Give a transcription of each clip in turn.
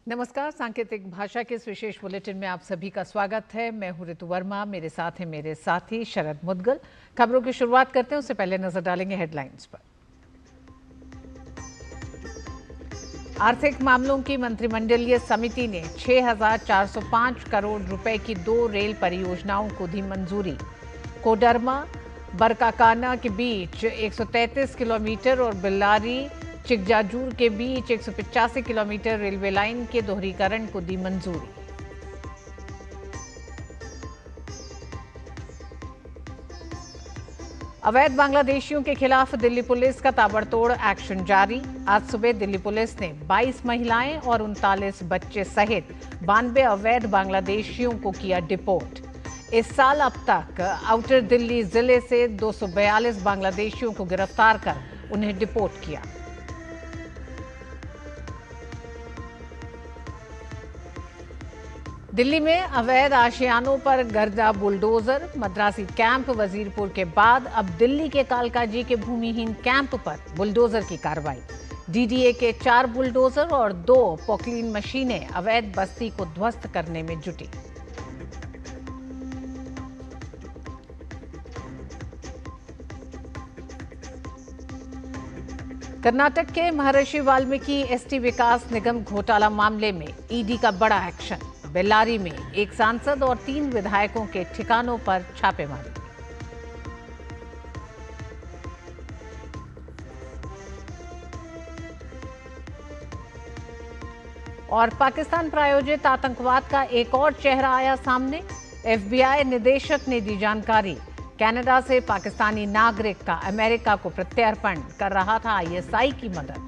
नमस्कार, सांकेतिक भाषा के इस विशेष बुलेटिन में आप सभी का स्वागत है। मैं हूं ऋतु वर्मा, मेरे साथ हैं मेरे साथी शरद मुद्गल। खबरों की शुरुआत करते हैं, उससे पहले नजर डालेंगे हेडलाइंस पर। आर्थिक मामलों की मंत्रिमंडलीय समिति ने 6,405 करोड़ रुपए की 2 रेल परियोजनाओं को दी मंजूरी। कोडरमा बरकाकाना के बीच 133 किलोमीटर और बेल्लारी चिकजाजूर के बीच 185 किलोमीटर रेलवे लाइन के दोहरीकरण को दी मंजूरी। अवैध बांग्लादेशियों के खिलाफ दिल्ली पुलिस का ताबड़तोड़ एक्शन जारी। आज सुबह दिल्ली पुलिस ने 22 महिलाएं और 39 बच्चे सहित 92 अवैध बांग्लादेशियों को किया डिपोर्ट। इस साल अब तक आउटर दिल्ली जिले से 242 बांग्लादेशियों को गिरफ्तार कर उन्हें डिपोर्ट किया। दिल्ली में अवैध आशियानों पर गर्दा बुलडोजर। मद्रासी कैंप वजीरपुर के बाद अब दिल्ली के कालकाजी के भूमिहीन कैंप पर बुलडोजर की कार्रवाई। डीडीए के 4 बुलडोजर और 2 पोकलीन मशीनें अवैध बस्ती को ध्वस्त करने में जुटी। कर्नाटक के महर्षि वाल्मीकि एसटी विकास निगम घोटाला मामले में ईडी का बड़ा एक्शन। बेल्लारी में एक सांसद और 3 विधायकों के ठिकानों पर छापेमारी। और पाकिस्तान प्रायोजित आतंकवाद का एक और चेहरा आया सामने। एफबीआई निदेशक ने दी जानकारी। कनाडा से पाकिस्तानी नागरिक का अमेरिका को प्रत्यर्पण कर रहा था आईएसआई की मदद।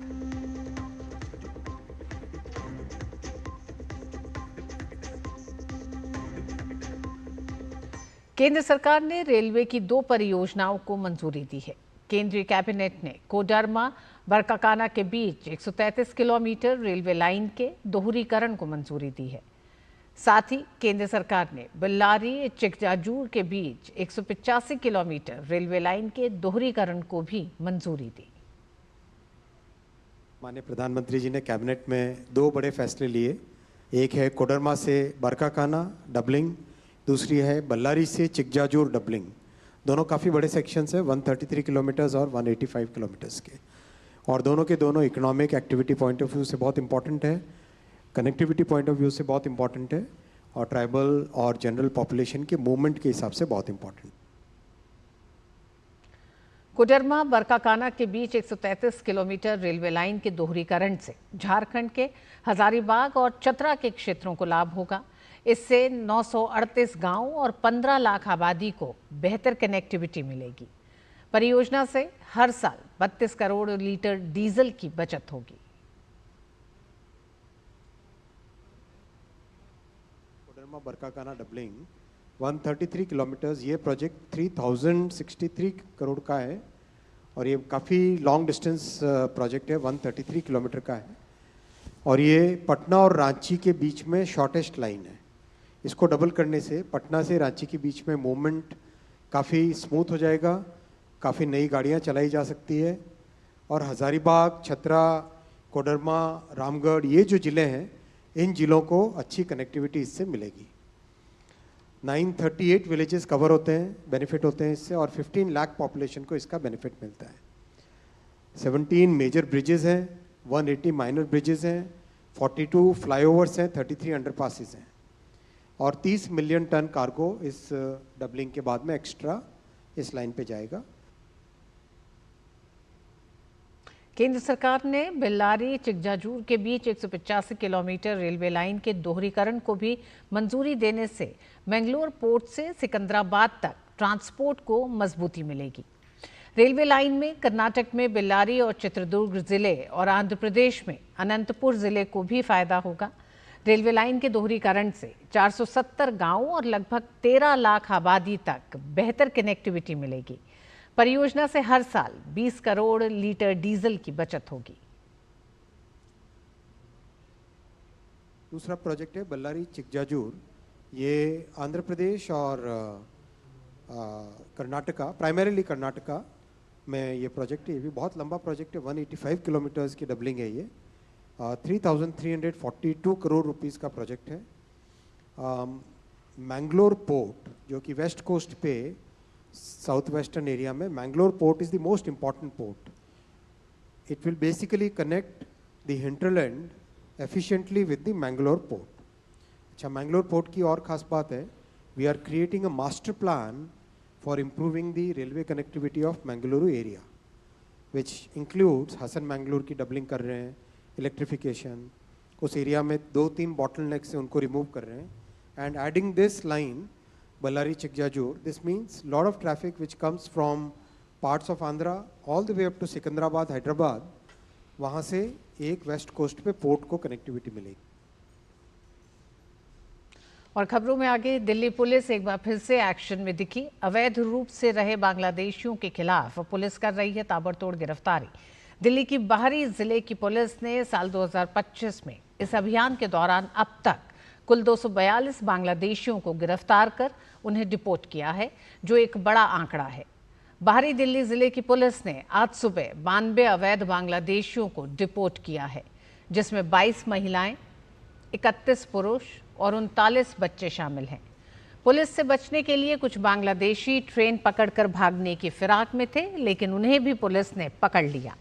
केंद्र सरकार ने रेलवे की 2 परियोजनाओं को मंजूरी दी है। केंद्रीय कैबिनेट ने कोडरमा बरकाकाना के बीच 133 किलोमीटर रेलवे लाइन के दोहरीकरण को मंजूरी दी है। साथ ही केंद्र सरकार ने बेल्लारी चिकजाजूर के बीच 185 किलोमीटर रेलवे लाइन के दोहरीकरण को भी मंजूरी दी। माननीय प्रधानमंत्री जी ने कैबिनेट में 2 बड़े फैसले लिए। एक है कोडरमा से बरकाकाना डबलिंग, दूसरी है बेल्लारी से चिकजाजूर डबलिंग। दोनों काफ़ी बड़े सेक्शंस हैं, 133 किलोमीटर्स और 185 किलोमीटर्स के, और दोनों के दोनों economic activity point of view से बहुत इंपॉर्टेंट है, कनेक्टिविटी पॉइंट ऑफ व्यू से बहुत इंपॉर्टेंट है, और ट्राइबल और जनरल पॉपुलेशन के मूवमेंट के हिसाब से बहुत इंपॉर्टेंट। कोडरमा बरकाकाना के बीच 133 किलोमीटर रेलवे लाइन के दोहरीकरण से झारखंड के हजारीबाग और चतरा के क्षेत्रों को लाभ होगा। इससे 938 गांव और 15 लाख आबादी को बेहतर कनेक्टिविटी मिलेगी। परियोजना से हर साल 32 करोड़ लीटर डीजल की बचत होगी। कोडरमा बरकाकाना डबलिंग 133 किलोमीटर्स, ये प्रोजेक्ट 3063 करोड़ का है और ये काफ़ी लॉन्ग डिस्टेंस प्रोजेक्ट है, 133 किलोमीटर का है, और ये पटना और रांची के बीच में शॉर्टेस्ट लाइन है। इसको डबल करने से पटना से रांची के बीच में मूवमेंट काफ़ी स्मूथ हो जाएगा, काफ़ी नई गाड़ियाँ चलाई जा सकती है, और हजारीबाग, छतरा, कोडरमा, रामगढ़, ये जो ज़िले हैं, इन ज़िलों को अच्छी कनेक्टिविटी इससे मिलेगी। 938 विलेजेस कवर होते हैं, बेनिफिट होते हैं इससे, और 15 लाख पॉपुलेशन को इसका बेनिफिट मिलता है। 17 मेजर ब्रिजेस हैं, 180 माइनर ब्रिजेस हैं, 42 फ्लाईओवर्स हैं, 33 अंडरपासेस हैं, और 30 मिलियन टन कार्गो इस डबलिंग के बाद में एक्स्ट्रा इस लाइन पे जाएगा। केंद्र सरकार ने बेल्लारी चिकजाजूर के बीच 185 किलोमीटर रेलवे लाइन के दोहरीकरण को भी मंजूरी देने से मैंगलोर पोर्ट से सिकंदराबाद तक ट्रांसपोर्ट को मजबूती मिलेगी। रेलवे लाइन में कर्नाटक में बेल्लारी और चित्रदुर्ग जिले और आंध्र प्रदेश में अनंतपुर जिले को भी फायदा होगा। रेलवे लाइन के दोहरीकरण से 470 गांवों और लगभग 13 लाख आबादी तक बेहतर कनेक्टिविटी मिलेगी। परियोजना से हर साल 20 करोड़ लीटर डीजल की बचत होगी। दूसरा प्रोजेक्ट है बेल्लारी चिकजाजूर। ये आंध्र प्रदेश और कर्नाटका, प्राइमरीली कर्नाटका में ये प्रोजेक्ट है। ये भी बहुत लंबा प्रोजेक्ट है, 185 किलोमीटर्स की डबलिंग है ये, 3,342 करोड़ रुपीस का प्रोजेक्ट है। मैंगलोर पोर्ट जो कि वेस्ट कोस्ट पे साउथ वेस्टर्न एरिया में, Mangalore port is the most important port. It will basically connect the hinterland efficiently with the Mangalore port. अच्छा, मैंगलोर पोर्ट की और खास बात है, we are creating a master plan for improving the railway connectivity of Mangaluru area, which includes Hassan Mangalore की doubling कर रहे हैं, इलेक्ट्रिफिकेशन, उस एरिया में 2-3 बॉटलनेक से उनको रिमूव कर रहे हैं, and adding this line Bellary Chikjajur, this means lot of traffic which comes from parts of Andhra all the way up to Secunderabad, Hyderabad, वहाँ से एक वेस्ट कोस्ट पे पोर्ट को कनेक्टिविटी मिलेगी। और खबरों में आगे, दिल्ली पुलिस एक बार फिर से एक्शन में दिखी। अवैध रूप से रहे बांग्लादेशियों के खिलाफ पुलिस कर रही है ताबड़तोड़ गिरफ्तारी। दिल्ली की बाहरी जिले की पुलिस ने साल 2025 में इस अभियान के दौरान अब तक कुल 242 बांग्लादेशियों को गिरफ्तार कर उन्हें डिपोर्ट किया है, जो एक बड़ा आंकड़ा है। बाहरी दिल्ली जिले की पुलिस ने आज सुबह 92 अवैध बांग्लादेशियों को डिपोर्ट किया है, जिसमें 22 महिलाएं, 31 पुरुष और 39 बच्चे शामिल हैं। पुलिस से बचने के लिए कुछ बांग्लादेशी ट्रेन पकड़कर भागने की फिराक में थे, लेकिन उन्हें भी पुलिस ने पकड़ लिया।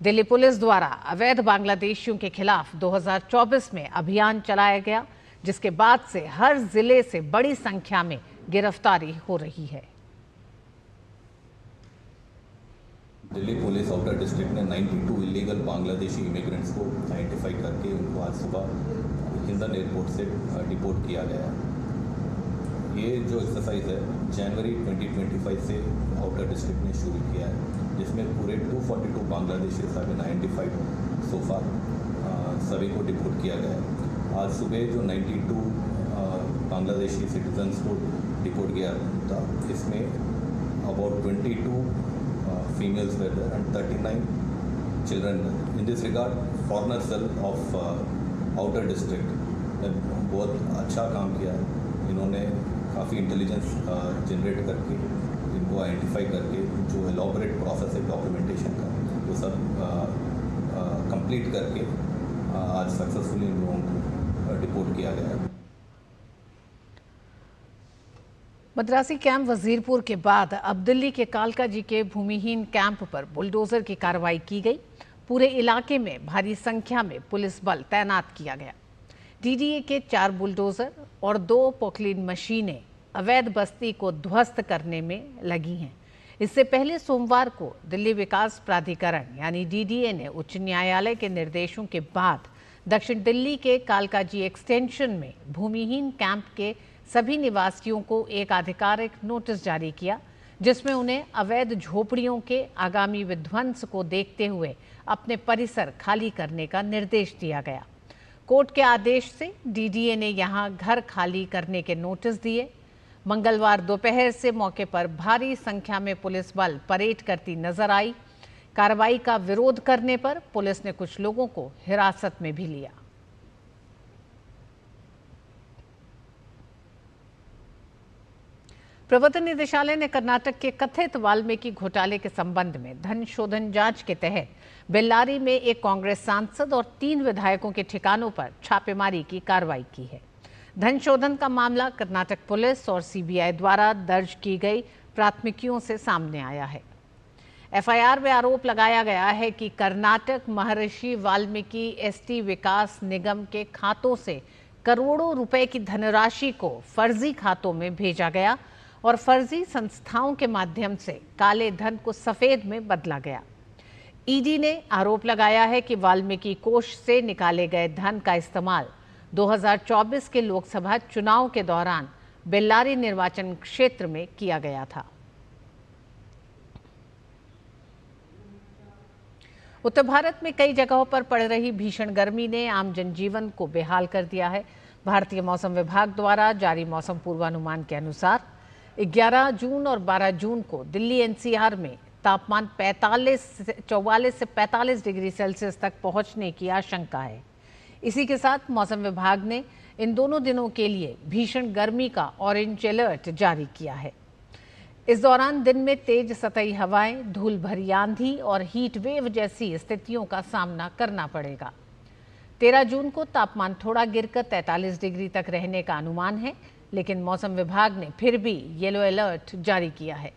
दिल्ली पुलिस द्वारा अवैध बांग्लादेशियों के खिलाफ 2024 में अभियान चलाया गया, जिसके बाद से हर जिले से बड़ी संख्या में गिरफ्तारी हो रही है। दिल्ली पुलिस आउटर डिस्ट्रिक्ट ने 92 इलीगल बांग्लादेशी इमिग्रेंट्स को आइडेंटिफाई करके उनको आज सुबह हिंदन एयरपोर्ट से डिपोर्ट किया गया। ये जो एक्सरसाइज है जनवरी 2025 से आउटर डिस्ट्रिक्ट ने शुरू किया है, जिसमें पूरे 242 बांग्लादेशी हैव बीन आइडेंटिफाइड सो फार। सभी को डिपोर्ट किया गया है। आज सुबह जो 92 बांग्लादेशी सिटीजन्स को डिपोर्ट किया था, इसमें about 22 females were there and 39 children. In this regard foreigner cell of outer district ने बहुत अच्छा काम किया है। इन्होंने काफ़ी इंटेलिजेंस जनरेट करके इनको आइडेंटिफाई करके जो एलॉबरेट प्रोसेस है डॉक्यूमेंटेशन का, वो सब कंप्लीट करके आज सक्सेसफुली इन लोगों को डिपोर्ट किया गया है। मद्रासी कैंप वजीरपुर के बाद अब दिल्ली के कालकाजी के भूमिहीन कैंप पर बुलडोजर की कार्रवाई की गई। पूरे इलाके में भारी संख्या में पुलिस बल तैनात किया गया। डीडीए के 4 बुलडोजर और 2 पोकलीन मशीनें अवैध बस्ती को ध्वस्त करने में लगी हैं। इससे पहले सोमवार को दिल्ली विकास प्राधिकरण यानी डीडीए ने उच्च न्यायालय के निर्देशों के बाद दक्षिण दिल्ली के कालकाजी एक्सटेंशन में भूमिहीन कैंप के सभी निवासियों को एक आधिकारिक नोटिस जारी किया, जिसमें उन्हें अवैध झोपड़ियों के आगामी विध्वंस को देखते हुए अपने परिसर खाली करने का निर्देश दिया गया। कोर्ट के आदेश से डीडीए ने यहां घर खाली करने के नोटिस दिए। मंगलवार दोपहर से मौके पर भारी संख्या में पुलिस बल परेड करती नजर आई। कार्रवाई का विरोध करने पर पुलिस ने कुछ लोगों को हिरासत में भी लिया। प्रवर्तन निदेशालय ने कर्नाटक के कथित वाल्मीकि घोटाले के संबंध में धन शोधन जांच के तहत बेल्लारी में एक कांग्रेस सांसद और 3 विधायकों के ठिकानों पर छापेमारी की कार्रवाई की है। धन शोधन का मामला कर्नाटक पुलिस और सीबीआई द्वारा दर्ज की गई प्राथमिकियों से सामने आया है। एफआईआर में आरोप लगाया गया है कि कर्नाटक महर्षि वाल्मीकि एसटी विकास निगम के खातों से करोड़ों रुपए की धनराशि को फर्जी खातों में भेजा गया और फर्जी संस्थाओं के माध्यम से काले धन को सफेद में बदला गया। ईडी ने आरोप लगाया है कि वाल्मीकि कोष से निकाले गए धन का इस्तेमाल 2024 के लोकसभा चुनाव के दौरान बेल्लारी निर्वाचन क्षेत्र में किया गया था। उत्तर भारत में कई जगहों पर पड़ रही भीषण गर्मी ने आम जनजीवन को बेहाल कर दिया है। भारतीय मौसम विभाग द्वारा जारी मौसम पूर्वानुमान के अनुसार 11 जून और 12 जून को दिल्ली एनसीआर में तापमान 44 से 45 डिग्री सेल्सियस तक पहुंचने की आशंका है। इसी के साथ मौसम विभाग ने इन दोनों दिनों के लिए भीषण गर्मी का ऑरेंज अलर्ट जारी किया है। इस दौरान दिन में तेज सतही हवाएं, धूल भरी आंधी और हीट वेव जैसी स्थितियों का सामना करना पड़ेगा। 13 जून को तापमान थोड़ा गिरकर 43 डिग्री तक रहने का अनुमान है, लेकिन मौसम विभाग ने फिर भी येलो अलर्ट जारी किया है।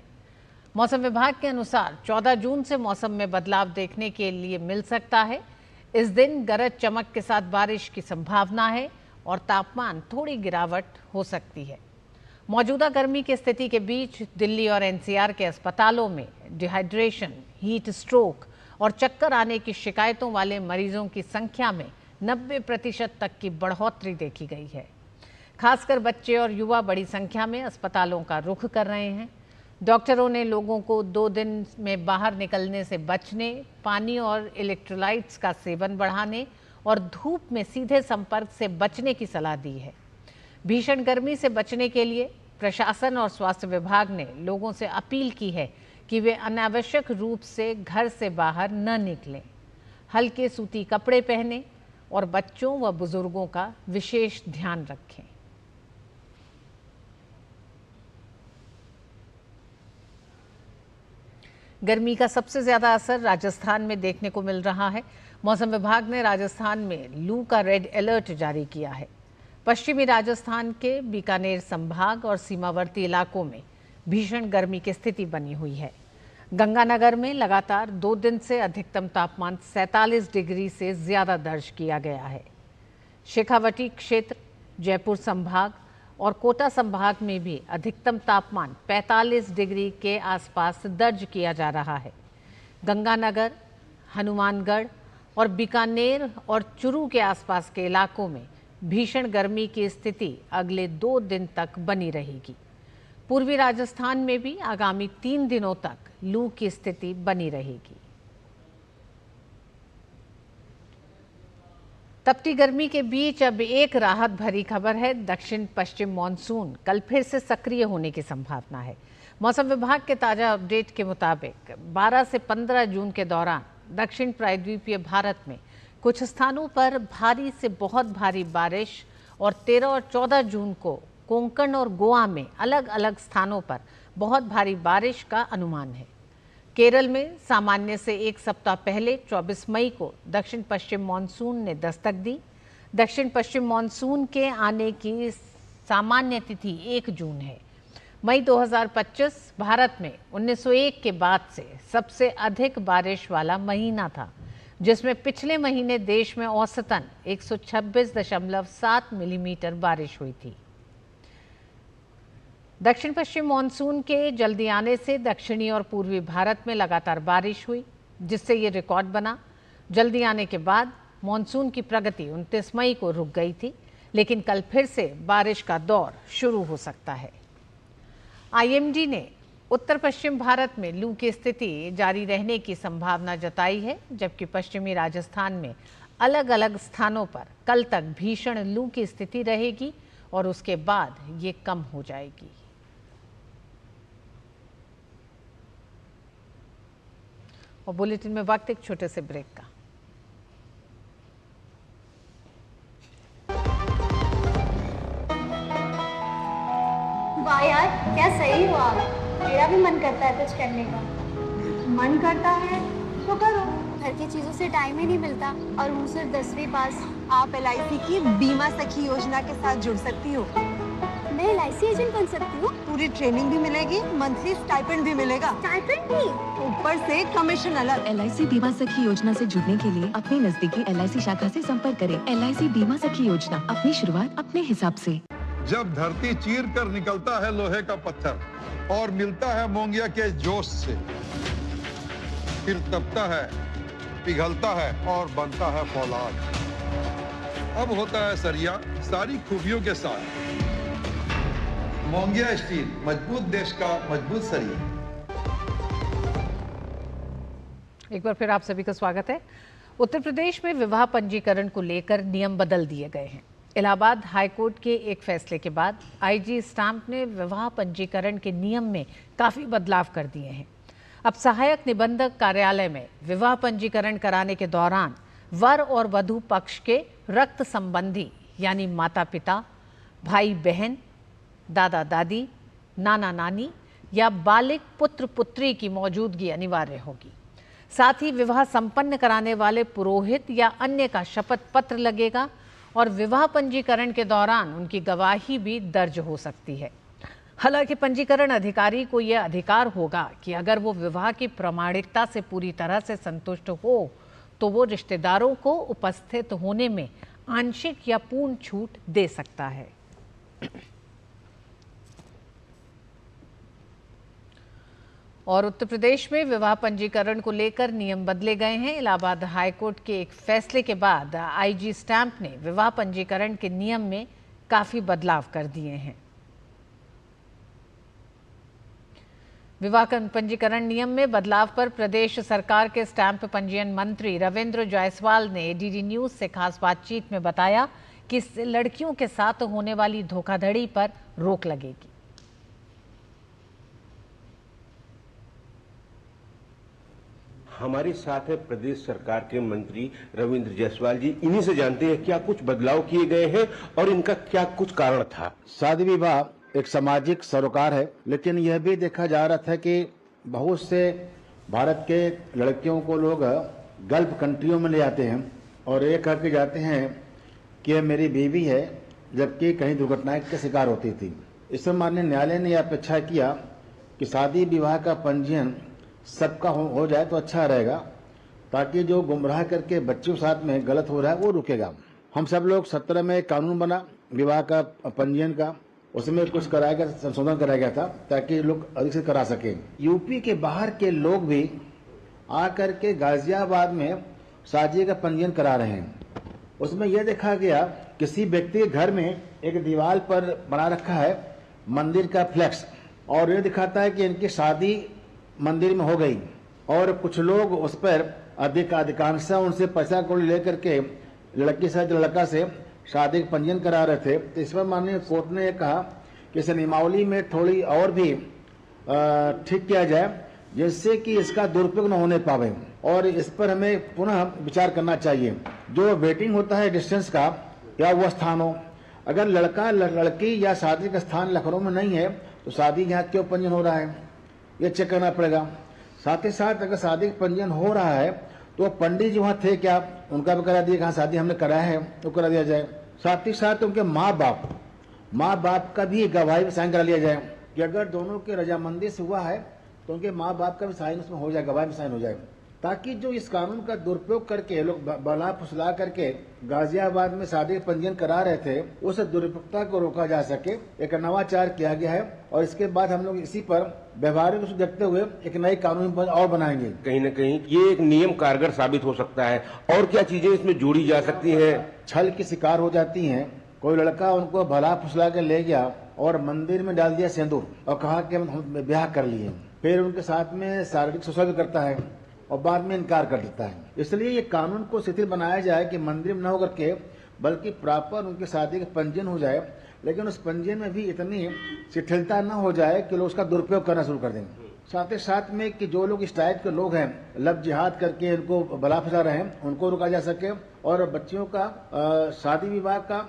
मौसम विभाग के अनुसार 14 जून से मौसम में बदलाव देखने के लिए मिल सकता है। इस दिन गरज चमक के साथ बारिश की संभावना है और तापमान थोड़ी गिरावट हो सकती है। मौजूदा गर्मी की स्थिति के बीच दिल्ली और एनसीआर के अस्पतालों में डिहाइड्रेशन, हीट स्ट्रोक और चक्कर आने की शिकायतों वाले मरीजों की संख्या में 90% तक की बढ़ोतरी देखी गई है। खासकर बच्चे और युवा बड़ी संख्या में अस्पतालों का रुख कर रहे हैं। डॉक्टरों ने लोगों को 2 दिन में बाहर निकलने से बचने, पानी और इलेक्ट्रोलाइट्स का सेवन बढ़ाने और धूप में सीधे संपर्क से बचने की सलाह दी है। भीषण गर्मी से बचने के लिए प्रशासन और स्वास्थ्य विभाग ने लोगों से अपील की है कि वे अनावश्यक रूप से घर से बाहर न निकलें, हल्के सूती कपड़े पहनें और बच्चों व बुजुर्गों का विशेष ध्यान रखें। गर्मी का सबसे ज्यादा असर राजस्थान में देखने को मिल रहा है। मौसम विभाग ने राजस्थान में लू का रेड अलर्ट जारी किया है। पश्चिमी राजस्थान के बीकानेर संभाग और सीमावर्ती इलाकों में भीषण गर्मी की स्थिति बनी हुई है। गंगानगर में लगातार 2 दिन से अधिकतम तापमान 47 डिग्री से ज़्यादा दर्ज किया गया है। शेखावटी क्षेत्र, जयपुर संभाग और कोटा संभाग में भी अधिकतम तापमान 45 डिग्री के आसपास दर्ज किया जा रहा है। गंगानगर, हनुमानगढ़ और बीकानेर और चुरू के आसपास के इलाकों में भीषण गर्मी की स्थिति अगले 2 दिन तक बनी रहेगी। पूर्वी राजस्थान में भी आगामी 3 दिनों तक लू की स्थिति बनी रहेगी। तपती गर्मी के बीच अब एक राहत भरी खबर है। दक्षिण पश्चिम मानसून कल फिर से सक्रिय होने की संभावना है। मौसम विभाग के ताजा अपडेट के मुताबिक 12 से 15 जून के दौरान दक्षिण प्रायद्वीपीय भारत में कुछ स्थानों पर भारी से बहुत भारी बारिश और 13 और 14 जून को कोंकण और गोवा में अलग अलग स्थानों पर बहुत भारी बारिश का अनुमान है। केरल में सामान्य से एक सप्ताह पहले 24 मई को दक्षिण पश्चिम मानसून ने दस्तक दी। दक्षिण पश्चिम मानसून के आने की सामान्य तिथि 1 जून है। मई 2025 भारत में 1901 के बाद से सबसे अधिक बारिश वाला महीना था, जिसमें पिछले महीने देश में औसतन 126.7 मिलीमीटर बारिश हुई थी। दक्षिण पश्चिम मानसून के जल्दी आने से दक्षिणी और पूर्वी भारत में लगातार बारिश हुई, जिससे ये रिकॉर्ड बना। जल्दी आने के बाद मानसून की प्रगति 29 मई को रुक गई थी, लेकिन कल फिर से बारिश का दौर शुरू हो सकता है। आईएमडी ने उत्तर पश्चिम भारत में लू की स्थिति जारी रहने की संभावना जताई है, जबकि पश्चिमी राजस्थान में अलग अलग स्थानों पर कल तक भीषण लू की स्थिति रहेगी और उसके बाद ये कम हो जाएगी। और बुलेटिन में वक्त एक छोटे से ब्रेक का। वाह यार, क्या सही हो आप। मेरा भी मन करता है कुछ करने का। मन करता है तो करो। घर की चीजों से टाइम ही नहीं मिलता और हूँ सिर्फ 10वीं पास। आप LIC की बीमा सखी योजना के साथ जुड़ सकती हो। मैं LIC एजेंट बन सकती हूँ। पूरी ट्रेनिंग भी मिलेगी, मंथली स्टाइपेंड भी मिलेगा। स्टाइपेंड भी? ऊपर से कमीशन अलग। LIC बीमा सखी योजना से जुड़ने के लिए अपनी नजदीकी LIC शाखा से संपर्क करें। LIC बीमा सखी योजना, अपनी शुरुआत अपने हिसाब से। जब धरती चीर कर निकलता है लोहे का पत्थर और मिलता है मोंगिया के जोश से, फिर तपता है, पिघलता है और बनता है फौलाद। अब होता है सरिया सारी खूबियों के साथ। मोंगिया स्टील, मजबूत देश का मजबूत सरिया। एक बार फिर आप सभी का स्वागत है। उत्तर प्रदेश में विवाह पंजीकरण को लेकर नियम बदल दिए गए हैं। इलाहाबाद हाईकोर्ट के एक फैसले के बाद IG स्टाम्प ने विवाह पंजीकरण के नियम में काफ़ी बदलाव कर दिए हैं। अब सहायक निबंधक कार्यालय में विवाह पंजीकरण कराने के दौरान वर और वधू पक्ष के रक्त संबंधी यानी माता पिता, भाई बहन, दादा दादी, नाना नानी या बालिग पुत्र पुत्री की मौजूदगी अनिवार्य होगी। साथ ही विवाह संपन्न कराने वाले पुरोहित या अन्य का शपथ पत्र लगेगा और विवाह पंजीकरण के दौरान उनकी गवाही भी दर्ज हो सकती है। हालांकि पंजीकरण अधिकारी को यह अधिकार होगा कि अगर वो विवाह की प्रामाणिकता से पूरी तरह से संतुष्ट हो तो वो रिश्तेदारों को उपस्थित होने में आंशिक या पूर्ण छूट दे सकता है। और उत्तर प्रदेश में विवाह पंजीकरण को लेकर नियम बदले गए हैं। इलाहाबाद हाईकोर्ट के एक फैसले के बाद आईजी स्टैंप ने विवाह पंजीकरण के नियम में काफी बदलाव कर दिए हैं। विवाह पंजीकरण नियम में बदलाव पर प्रदेश सरकार के स्टैंप पंजीयन मंत्री रविंद्र जायसवाल ने डीडी न्यूज से खास बातचीत में बताया कि इससे लड़कियों के साथ होने वाली धोखाधड़ी पर रोक लगेगी। हमारे साथ है प्रदेश सरकार के मंत्री रविंद्र जायसवाल जी। इन्हीं से जानते हैं क्या कुछ बदलाव किए गए हैं और इनका क्या कुछ कारण था। शादी विवाह एक सामाजिक सरोकार है, लेकिन यह भी देखा जा रहा था कि बहुत से भारत के लड़कियों को लोग गल्फ कंट्रियों में ले आते हैं और ये कह के जाते हैं कि यह मेरी बीवी है, जबकि कहीं दुर्घटनाएं का शिकार होती थी। इस माननीय न्यायालय ने यह अपेक्षा किया कि शादी विवाह का पंजीयन सबका हो जाए तो अच्छा रहेगा, ताकि जो गुमराह करके बच्चों साथ में गलत हो रहा है वो रुकेगा। हम सब लोग 17 में कानून बना विवाह का पंजीयन का, उसमें कुछ कराया गया, संशोधन कराया गया था ताकि लोग अधिक से करा सके। यूपी के बाहर के लोग भी आकर के गाजियाबाद में शादी का पंजीयन करा रहे हैं। उसमें यह देखा गया किसी व्यक्ति के घर में एक दीवार पर बना रखा है मंदिर का फ्लैक्स और ये दिखाता है कि इनकी शादी मंदिर में हो गई और कुछ लोग उस पर अधिकांश उनसे पैसा कौड़ी लेकर के लड़की से लड़का से शादी का पंजीयन करा रहे थे। तो इस पर माननीय कोर्ट ने कहा कि इस नियमावली में थोड़ी और भी ठीक किया जाए, जिससे कि इसका दुरुपयोग न होने पावे और इस पर हमें पुनः विचार करना चाहिए। जो वेटिंग होता है डिस्टेंस का या वो स्थान हो, अगर लड़का लड़की या शादी का स्थान लखनऊ में नहीं है तो शादी यहाँ क्यों पंजीयन हो रहा है, ये चेक करना पड़ेगा। साथ ही साथ अगर शादी का पंजीयन हो रहा है तो पंडित जी वहाँ थे क्या, उनका भी करा दिया, कहाँ शादी हमने कराया है तो करा दिया जाए। साथ ही साथ उनके माँ बाप का भी गवाही साइन करा लिया जाए कि अगर दोनों की रजामंदी से हुआ है तो उनके माँ बाप का भी साइन उसमें हो जाए, गवाही भी साइन हो जाए, ताकि जो इस कानून का दुरुपयोग करके लोग बला फुसला करके गाजियाबाद में शादी पंजीयन करा रहे थे, उस दुरुपयोगता को रोका जा सके। एक नवाचार किया गया है और इसके बाद हम लोग इसी पर व्यवहारिक रूप से देखते हुए एक नई कानून और बनाएंगे। कहीं न कहीं ये एक नियम कारगर साबित हो सकता है। और क्या चीजें इसमें जोड़ी जा सकती है? छल की शिकार हो जाती है। कोई लड़का उनको भला फुसला के ले गया और मंदिर में डाल दिया सिंदूर और कहा कि हम ब्याह कर लिए, फिर उनके साथ में शारीरिक शोषण भी करता है और बाद में इनकार कर देता है। इसलिए ये कानून को शिथिल बनाया जाए कि मंदिर में न होकर के बल्कि प्रॉपर उनकी शादी का पंजीयन हो जाए, लेकिन उस पंजीयन में भी इतनी शिथिलता न हो जाए कि लोग उसका दुरुपयोग करना शुरू कर दें। साथ ही साथ में कि जो लोग इस टाइप के लोग हैं लब जिहाद करके इनको बला फंसा रहे हैं, उनको रोका जा सके और बच्चियों का शादी विवाह का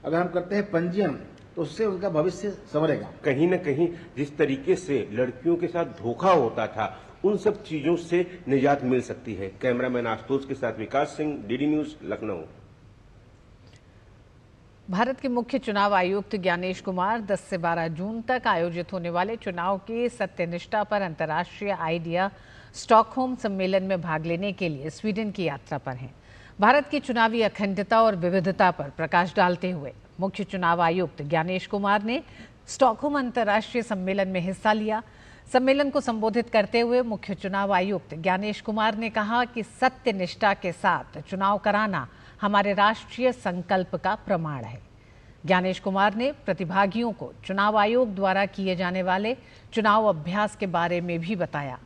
अगर हम करते हैं पंजीयन तो उससे उनका भविष्य संवरेगा। कहीं न कहीं जिस तरीके से लड़कियों के साथ धोखा होता था उन सब चीजों से निजात मिल सकती है। कैमरामैन आशुतोष के साथ विकास सिंह, डीडी न्यूज, लखनऊ। भारत के मुख्य चुनाव आयुक्त ज्ञानेश कुमार 10 से 12 जून तक आयोजित होने वाले चुनाव की सत्यनिष्ठा पर अंतर्राष्ट्रीय आइडिया स्टॉकहोम सम्मेलन में भाग लेने के लिए स्वीडन की यात्रा पर हैं। भारत की चुनावी अखंडता और विविधता पर प्रकाश डालते हुए मुख्य चुनाव आयुक्त ज्ञानेश कुमार ने स्टॉकहोम अंतर्राष्ट्रीय सम्मेलन में हिस्सा लिया। सम्मेलन को संबोधित करते हुए मुख्य चुनाव आयुक्त ज्ञानेश कुमार ने कहा कि सत्यनिष्ठा के साथ चुनाव कराना हमारे राष्ट्रीय संकल्प का प्रमाण है। ज्ञानेश कुमार ने प्रतिभागियों को चुनाव आयोग द्वारा किए जाने वाले चुनाव अभ्यास के बारे में भी बताया।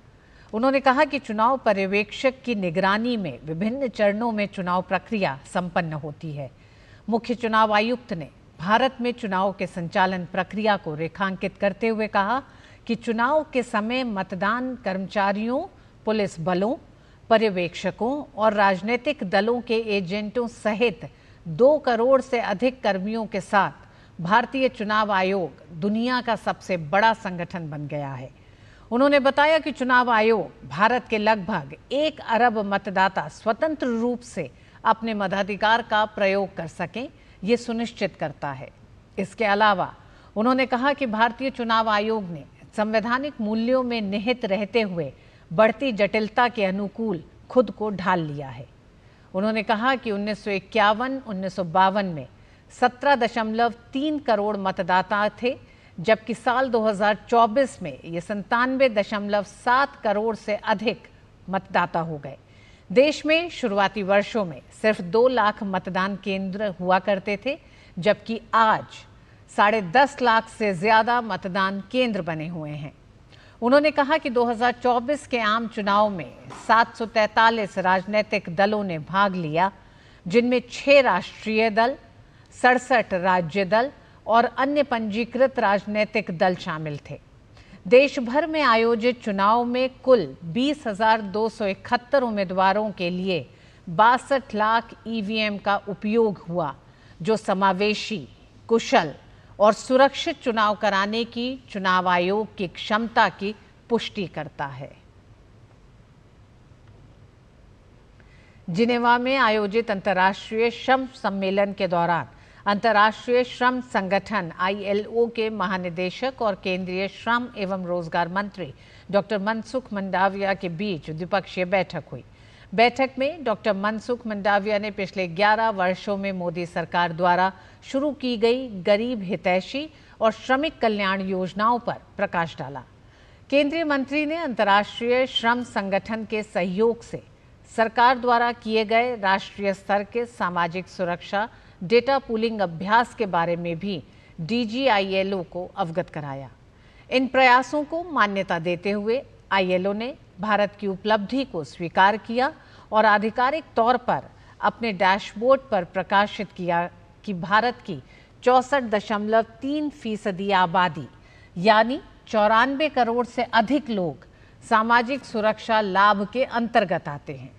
उन्होंने कहा कि चुनाव पर्यवेक्षक की निगरानी में विभिन्न चरणों में चुनाव प्रक्रिया संपन्न होती है। मुख्य चुनाव आयुक्त ने भारत में चुनाव के संचालन प्रक्रिया को रेखांकित करते हुए कहा कि चुनाव के समय मतदान कर्मचारियों, पुलिस बलों, पर्यवेक्षकों और राजनीतिक दलों के एजेंटों सहित 2 करोड़ से अधिक कर्मियों के साथ भारतीय चुनाव आयोग दुनिया का सबसे बड़ा संगठन बन गया है। उन्होंने बताया कि चुनाव आयोग भारत के लगभग 1 अरब मतदाता स्वतंत्र रूप से अपने मताधिकार का प्रयोग कर सकें, ये सुनिश्चित करता है। इसके अलावा उन्होंने कहा कि भारतीय चुनाव आयोग ने संवैधानिक मूल्यों में निहित रहते हुए बढ़ती जटिलता के अनुकूल खुद को ढाल लिया है। उन्होंने कहा कि 1951-1952 में 17.3 करोड़ मतदाता थे, जबकि साल 2024 में ये 97.7 करोड़ से अधिक मतदाता हो गए। देश में शुरुआती वर्षों में सिर्फ 2 लाख मतदान केंद्र हुआ करते थे, जबकि आज 10.5 लाख से ज्यादा मतदान केंद्र बने हुए हैं। उन्होंने कहा कि 2024 के आम चुनाव में 743 राजनीतिक दलों ने भाग लिया, जिनमें 6 राष्ट्रीय दल, 67 राज्य दल और अन्य पंजीकृत राजनीतिक दल शामिल थे। देश भर में आयोजित चुनाव में कुल 20,271 उम्मीदवारों के लिए 62 लाख ईवीएम का उपयोग हुआ, जो समावेशी, कुशल और सुरक्षित चुनाव कराने की चुनाव आयोग की क्षमता की पुष्टि करता है। जिनेवा में आयोजित अंतर्राष्ट्रीय श्रम सम्मेलन के दौरान अंतर्राष्ट्रीय श्रम संगठन ILO के महानिदेशक और केंद्रीय श्रम एवं रोजगार मंत्री डॉक्टर मनसुख मंडाविया के बीच द्विपक्षीय बैठक हुई। बैठक में डॉक्टर मनसुख मंडाविया ने पिछले 11 वर्षों में मोदी सरकार द्वारा शुरू की गई गरीब हितैषी और श्रमिक कल्याण योजनाओं पर प्रकाश डाला। केंद्रीय मंत्री ने अंतर्राष्ट्रीय श्रम संगठन के सहयोग से सरकार द्वारा किए गए राष्ट्रीय स्तर के सामाजिक सुरक्षा डेटा पूलिंग अभ्यास के बारे में भी DGILO को अवगत कराया। इन प्रयासों को मान्यता देते हुए ILO ने भारत की उपलब्धि को स्वीकार किया और आधिकारिक तौर पर अपने डैशबोर्ड पर प्रकाशित किया कि भारत की 64.3% आबादी यानी 94 करोड़ से अधिक लोग सामाजिक सुरक्षा लाभ के अंतर्गत आते हैं।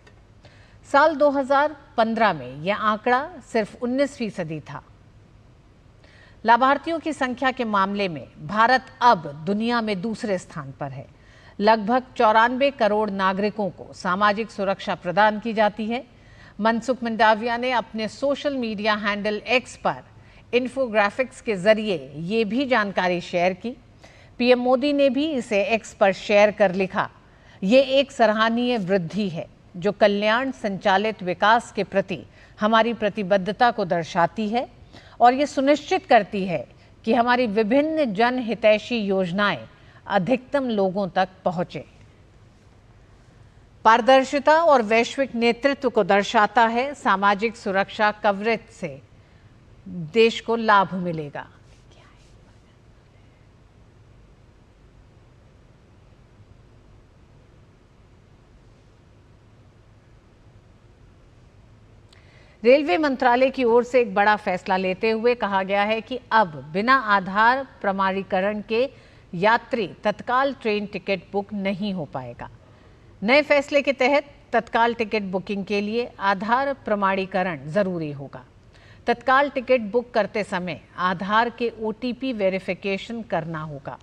साल 2015 में यह आंकड़ा सिर्फ 19% था। लाभार्थियों की संख्या के मामले में भारत अब दुनिया में दूसरे स्थान पर है। लगभग 94 करोड़ नागरिकों को सामाजिक सुरक्षा प्रदान की जाती है। मनसुख मंडाविया ने अपने सोशल मीडिया हैंडल X पर इन्फोग्राफिक्स के जरिए ये भी जानकारी शेयर की। पीएम मोदी ने भी इसे X पर शेयर कर लिखा, ये एक सराहनीय वृद्धि है जो कल्याण संचालित विकास के प्रति हमारी प्रतिबद्धता को दर्शाती है और ये सुनिश्चित करती है कि हमारी विभिन्न जनहितैषी योजनाएं अधिकतम लोगों तक पहुंचे। पारदर्शिता और वैश्विक नेतृत्व को दर्शाता है। सामाजिक सुरक्षा कवरेज से देश को लाभ मिलेगा। रेलवे मंत्रालय की ओर से एक बड़ा फैसला लेते हुए कहा गया है कि अब बिना आधार प्रमाणीकरण के यात्री तत्काल ट्रेन टिकट बुक नहीं हो पाएगा। नए फैसले के तहत तत्काल टिकट बुकिंग के लिए आधार प्रमाणीकरण जरूरी होगा। तत्काल टिकट बुक करते समय आधार के OTP वेरिफिकेशन करना होगा।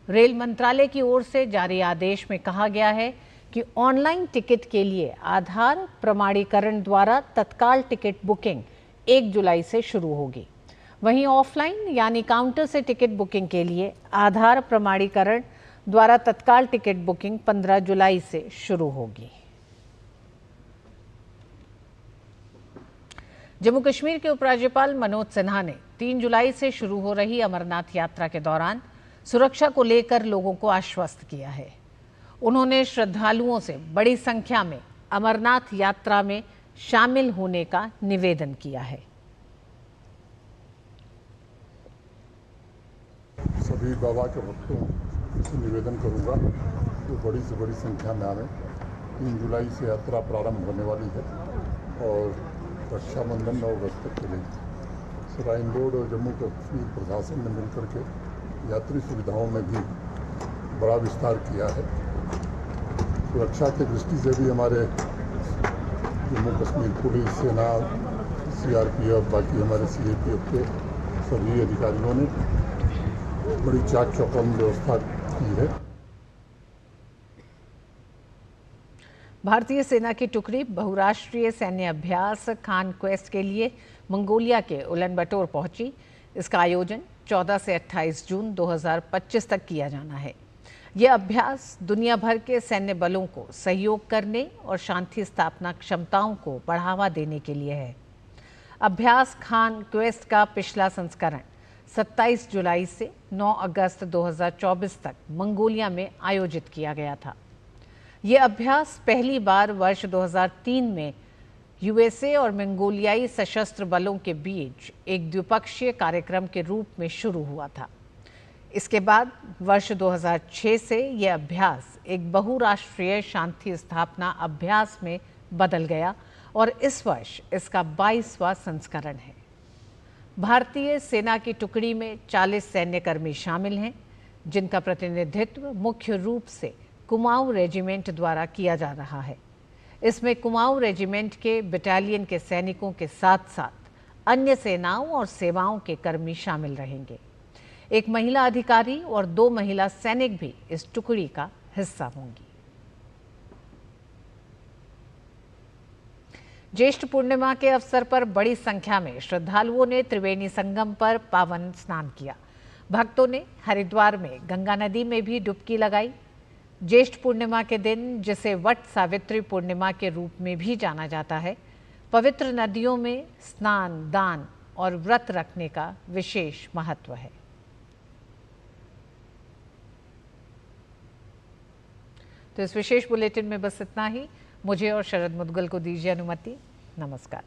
रेल मंत्रालय की ओर से जारी आदेश में कहा गया है कि ऑनलाइन टिकट के लिए आधार प्रमाणीकरण द्वारा तत्काल टिकट बुकिंग 1 जुलाई से शुरू होगी। वहीं ऑफलाइन यानी काउंटर से टिकट बुकिंग के लिए आधार प्रमाणीकरण द्वारा तत्काल टिकट बुकिंग 15 जुलाई से शुरू होगी। जम्मू कश्मीर के उपराज्यपाल मनोज सिन्हा ने 3 जुलाई से शुरू हो रही अमरनाथ यात्रा के दौरान सुरक्षा को लेकर लोगों को आश्वस्त किया है। उन्होंने श्रद्धालुओं से बड़ी संख्या में अमरनाथ यात्रा में शामिल होने का निवेदन किया है। सभी बाबा के भक्तों से निवेदन करूंगा कि बड़ी से बड़ी संख्या में आवे। 3 जुलाई से यात्रा प्रारंभ होने वाली है और रक्षाबंधन 9 अगस्त तक चलेगी। श्राइन बोर्ड और जम्मू कश्मीर प्रशासन ने मिलकर के यात्री सुविधाओं में भी बड़ा विस्तार किया है। सुरक्षा की दृष्टि से भी हमारे जम्मू कश्मीर पुलिस, सेना, CRPF, बाकी हमारे CAPF के सभी अधिकारियों ने बड़ी चाक चौबंद व्यवस्था की है। भारतीय सेना की टुकड़ी बहुराष्ट्रीय सैन्य अभ्यास खान क्वेस्ट के लिए मंगोलिया के उलन-बटोर पहुंची। इसका आयोजन 14 से 28 जून 2025 तक किया जाना है। यह अभ्यास दुनिया भर के सैन्य बलों को सहयोग करने और शांति स्थापना क्षमताओं को बढ़ावा देने के लिए है। अभ्यास खान क्वेस्ट का पिछला संस्करण 27 जुलाई से 9 अगस्त 2024 तक मंगोलिया में आयोजित किया गया था। यह अभ्यास पहली बार वर्ष 2003 में यूएसए और मंगोलियाई सशस्त्र बलों के बीच एक द्विपक्षीय कार्यक्रम के रूप में शुरू हुआ था। इसके बाद वर्ष 2006 से यह अभ्यास एक बहुराष्ट्रीय शांति स्थापना अभ्यास में बदल गया और इस वर्ष इसका 22वां संस्करण है। भारतीय सेना की टुकड़ी में 40 सैन्यकर्मी शामिल हैं, जिनका प्रतिनिधित्व मुख्य रूप से कुमाऊं रेजिमेंट द्वारा किया जा रहा है। इसमें कुमाऊं रेजिमेंट के बटालियन के सैनिकों के साथ साथ अन्य सेनाओं और सेवाओं के कर्मी शामिल रहेंगे। एक महिला अधिकारी और 2 महिला सैनिक भी इस टुकड़ी का हिस्सा होंगी। ज्येष्ठ पूर्णिमा के अवसर पर बड़ी संख्या में श्रद्धालुओं ने त्रिवेणी संगम पर पावन स्नान किया। भक्तों ने हरिद्वार में गंगा नदी में भी डुबकी लगाई। ज्येष्ठ पूर्णिमा के दिन, जिसे वट सावित्री पूर्णिमा के रूप में भी जाना जाता है, पवित्र नदियों में स्नान, दान और व्रत रखने का विशेष महत्व है। तो इस विशेष बुलेटिन में बस इतना ही। मुझे और शरद मुदगल को दीजिए अनुमति। नमस्कार।